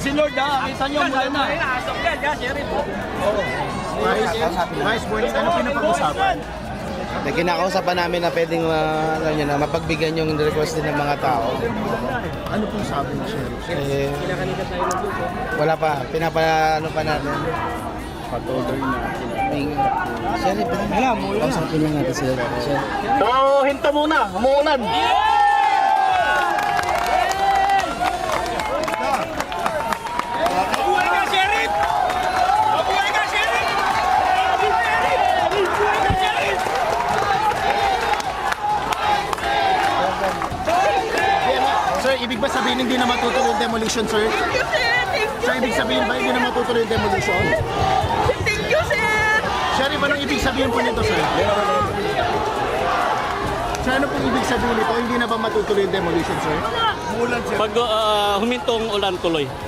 si Lord ha. Kita nyo mula na. Vice Morning, ano pinapag-usapan? Na kinakausapan namin na pwedeng alam niyo na, mapagbigyan yung request din ng mga tao. Ano pong sabi ni Sheriff? Eh, wala pa. Ano pa natin. Patuloy na. Sheriff, kausapin lang natin sila. Sheriff. So, hinto muna. Umuulan. Mabuhay ka, Sheriff! Mabuhay ka, Sheriff! Mabuhay ka, Sheriff! Sir, ibig ba sabihin hindi na matutuloy yung demolition, sir? Sir, ibig sabihin ba hindi na matutuloy yung demolition? Thank you, sir! Sheriff, anong ibig sabihin po nito, sir? Sir, ano pong ibig sabihin nito? Hindi na ba matutuloy yung demolition, sir? Pag humintong ulan tuloy.